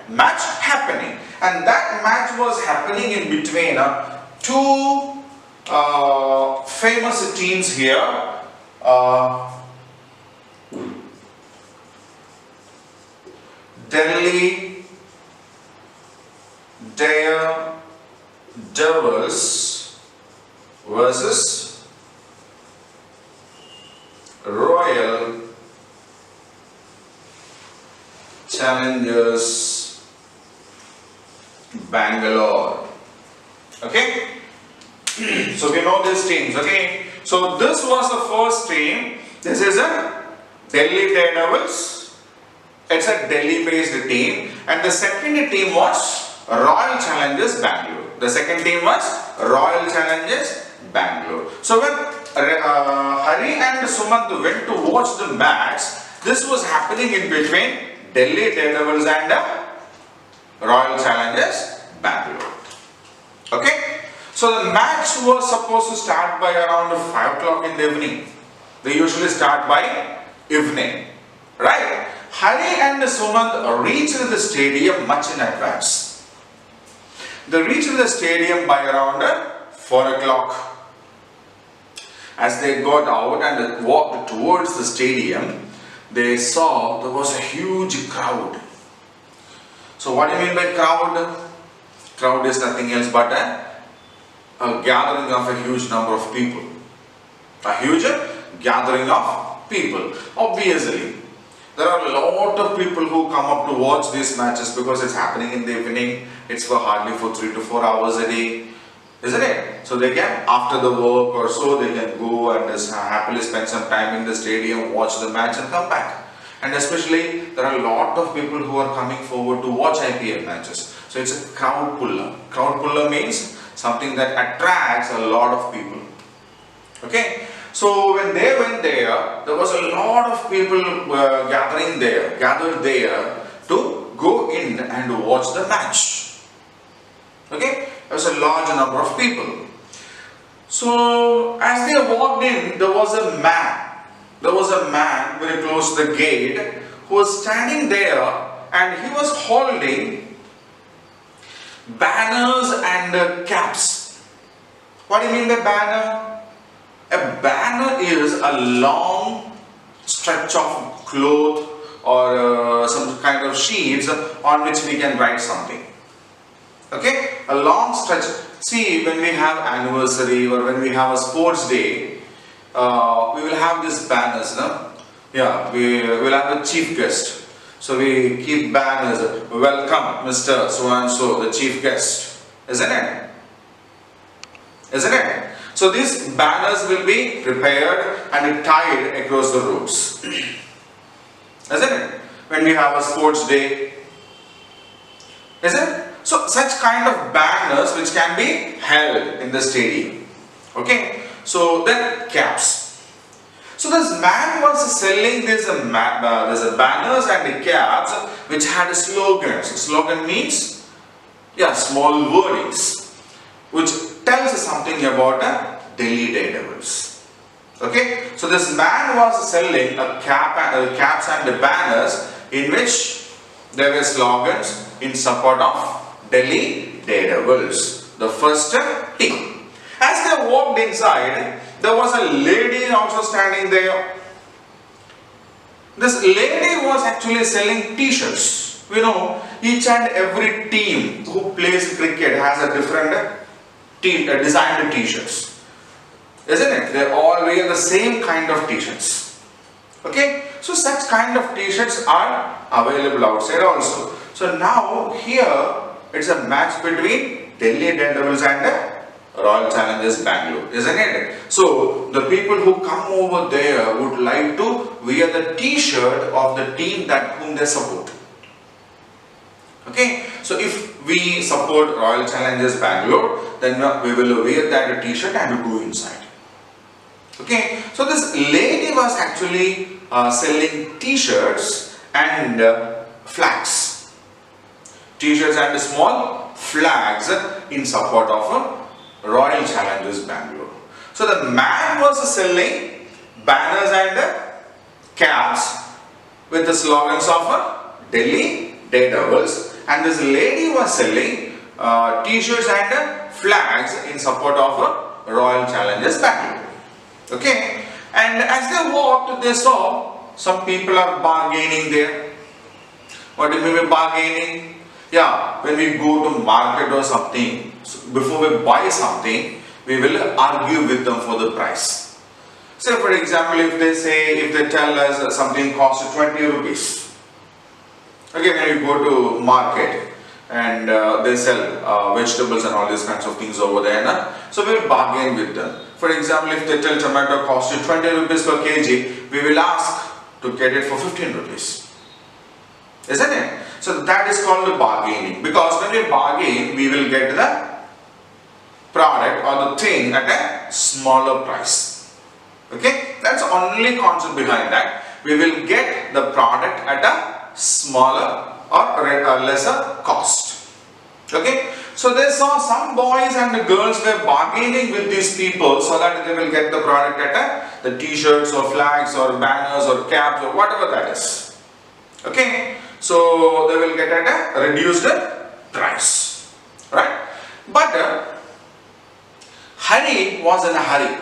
match happening, and that match was happening in between two famous teams here. Delhi Daredevils versus Royal Challengers Bangalore. Okay, so we know these teams. Okay, so this was the first team. This is a Delhi Daredevils. It's a Delhi based team, and the second team was Royal Challengers Bangalore. The second team was Royal Challengers Bangalore. So when Hari and Sumant went to watch the match, this was happening in between Delhi Daredevils and Royal Challengers Bangalore. Okay, so the match was supposed to start by around 5 o'clock in the evening. They usually start by evening, right? Hari and Sumant reached the stadium much in advance. They reached the stadium by around 4 o'clock. As they got out and walked towards the stadium, they saw there was a huge crowd. So what do you mean by crowd? Crowd is nothing else but a gathering of a huge number of people. A huge gathering of people. Obviously, there are a lot of people who come up to watch these matches because it's happening in the evening. It's for hardly for 3 to 4 hours a day, isn't it? So they can, after the work or so, they can go and just happily spend some time in the stadium, watch the match and come back. And especially, there are a lot of people who are coming forward to watch IPL matches. So it's a crowd puller. Crowd puller means something that attracts a lot of people. Okay? So when they went there, there was a lot of people gathered there to go in and watch the match. Okay, there was a large number of people. So as they walked in, there was a man very close to the gate who was standing there, and he was holding banners and caps. What do you mean by banner? A banner is a long stretch of cloth or some kind of sheets on which we can write something. Okay, a long stretch. See, when we have anniversary or when we have a sports day, we will have these banners, no? Yeah, we will have a chief guest. So we keep banners. Welcome, Mr. So and so, the chief guest. Isn't it? Isn't it? So these banners will be prepared and tied across the roads. Isn't it? When we have a sports day. Isn't it? So such kind of banners which can be held in the stadium. Okay. So then caps. So this man was selling these banners and caps which had slogans. Slogan means, yeah, small wordings which tells us something about Delhi Daredevils. Okay, so this man was selling caps and banners in which there were slogans in support of Delhi Daredevils, the first team. As they walked inside, there was a lady also standing there. This lady was actually selling T-shirts. You know, each and every team who plays cricket has a different designed T-shirts. Isn't it? They all wear the same kind of T-shirts. Okay? So such kind of T-shirts are available outside also. So now here it's a match between Delhi Daredevils and Royal Challengers Bangalore, isn't it? So the people who come over there would like to wear the T-shirt of the team whom they support. Okay, so if we support Royal Challengers Bangalore, then we will wear that T-shirt and go inside. Okay, so this lady was actually selling T-shirts and flags. T-shirts and small flags in support of Royal Challengers Bangalore. So the man was selling banners and caps with the slogans of Delhi Daredevils, and this lady was selling T-shirts and flags in support of a Royal Challengers battle. Okay, and as they walked, they saw some people are bargaining there. What do you mean by bargaining? Yeah, when we go to market or something, so before we buy something, we will argue with them for the price. Say for example, if they tell us something costs 20 rupees. Okay, when you go to market and they sell vegetables and all these kinds of things over there, so we will bargain with them. For example, if they tell tomato costs you 20 rupees per kg, we will ask to get it for 15 rupees. Isn't it? So that is called the bargaining, because when we bargain, we will get the product or the thing at a smaller price. Okay, that's the only concept behind that. We will get the product at a smaller or lesser cost. Okay, so they saw some boys and the girls were bargaining with these people so that they will get the product at the T-shirts or flags or banners or caps or whatever that is. Okay, so they will get at a reduced price, right? But Hari was in a hurry.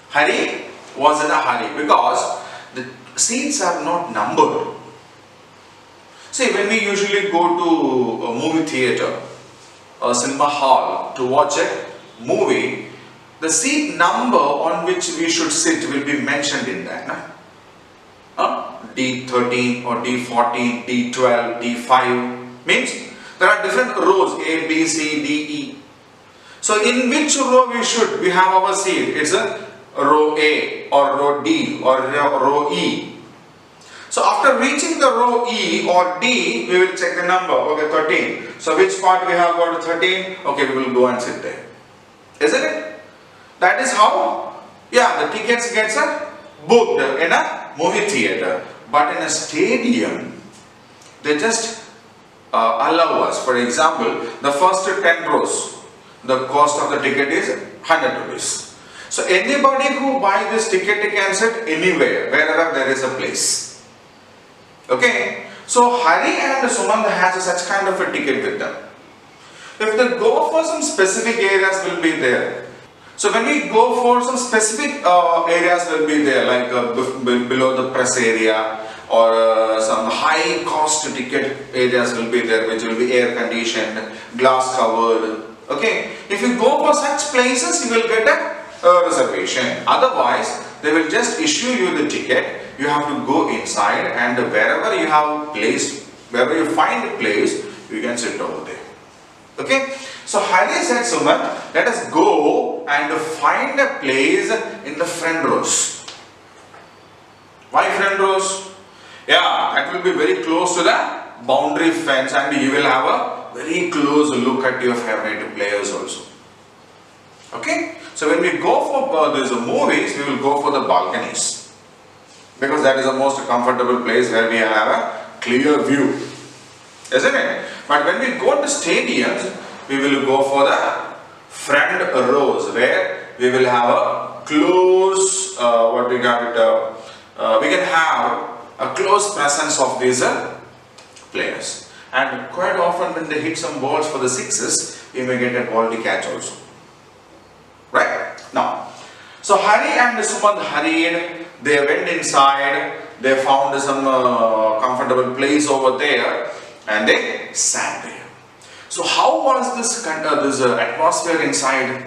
Hari was in a hurry because the seats are not numbered. See, when we usually go to a movie theatre or cinema hall to watch a movie, the seat number on which we should sit will be mentioned in that. D13 or D14, D12, D5 means there are different rows A, B, C, D, E. So in which row we have our seat? It's a row A or row D or row E. So after reaching the row E or D, we will check the number. Okay, 13. So which part we have got 13? Okay, we will go and sit there. Isn't it? That is how, yeah, the tickets gets booked in a movie theatre. But in a stadium, they just allow us. For example, the first 10 rows, the cost of the ticket is 100 rupees. So anybody who buys this ticket can sit anywhere, wherever there is a place. Okay, so Hari and Sumant has such kind of a ticket with them. If they go for some specific areas will be there. So when we go for some specific areas will be there, like below the press area or some high cost ticket areas will be there, which will be air conditioned, glass covered. Okay, if you go for such places, you will get a reservation. Otherwise, they will just issue you the ticket. You have to go inside, and wherever you have placed, wherever you find a place, you can sit over there. Okay, so Hari said, Sumant, let us go and find a place in the front rows. Why front rows? Yeah, that will be very close to the boundary fence, and you will have a very close look at your favorite players also. Okay, so when we go for these movies, we will go for the balconies, because that is the most comfortable place where we have a clear view, isn't it? But when we go to stadiums, we will go for the front rows, where we will have a close, we can have a close presence of these players. And quite often when they hit some balls for the sixes, we may get a ball catch also. Right? Now, so Hari and Sumant hurried, they went inside, they found some comfortable place over there, and they sat there. So how was this atmosphere inside?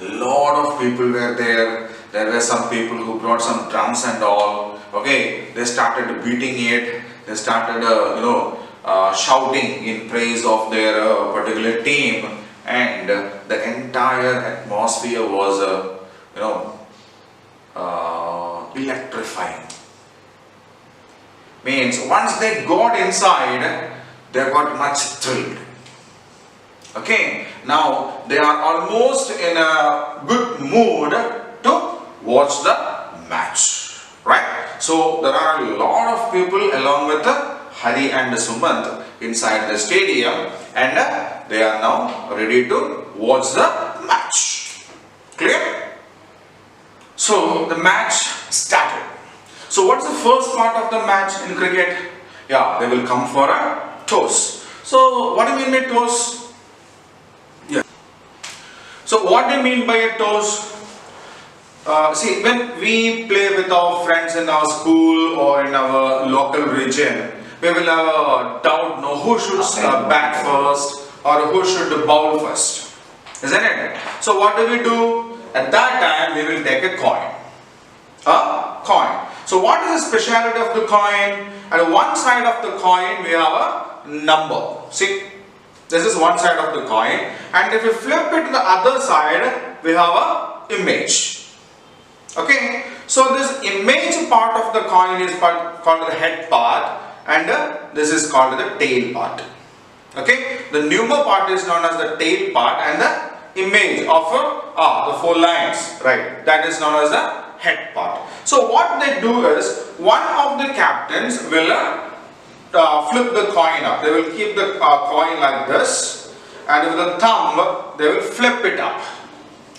A lot of people were there. There were some people who brought some drums and all. Okay, they started beating it. They started, shouting in praise of their particular team, and the entire atmosphere was, electrifying. Means once they got inside, they got much thrilled. Okay, now they are almost in a good mood to watch the match, right? So there are a lot of people along with Hari and Sumant inside the stadium, and they are now ready to watch the match. Clear? So the match started. So what's the first part of the match in cricket? Yeah, they will come for a toss. So what do you mean by toss? Yeah. So what do you mean by a toss? See, when we play with our friends in our school or in our local region, we will have a doubt, no, who should bat first or who should bowl first, isn't it? So what do we do? At that time, we will take a coin. A coin. So what is the speciality of the coin? At one side of the coin, we have a number. See, this is one side of the coin, and if we flip it to the other side, we have a image. Okay, so this image part of the coin is called the head part, and this is called the tail part. Okay, the number part is known as the tail part, and the image of the four lines, right, that is known as the head part. So what they do is, one of the captains will flip the coin up. They will keep the coin like this, and with the thumb they will flip it up.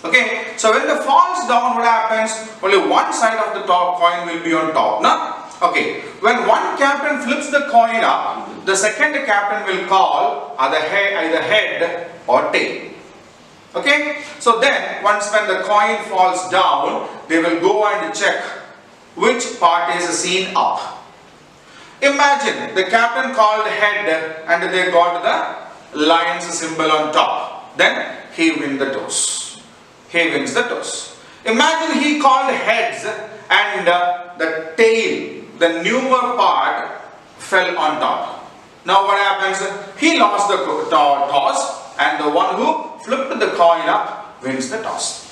Okay, so when it falls down, what happens? Only one side of the top coin will be on top. Now, okay, when one captain flips the coin up, the second captain will call either head or tail. Okay, so then once when the coin falls down, they will go and check which part is seen up. Imagine the captain called head and they got the lion's symbol on top. Then he wins the toss. He wins the toss. Imagine he called heads and the tail, the number part, fell on top. Now what happens? He lost the toss, and the one who flipped the coin up wins the toss.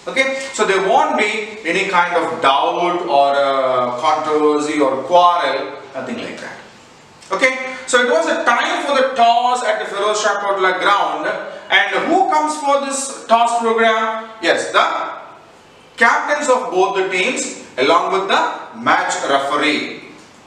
Okay, so there won't be any kind of doubt or controversy or quarrel, nothing like that. Okay, so it was a time for the toss at the Firozshah Kotla ground, and who comes for this toss program? Yes, the captains of both the teams along with the match referee.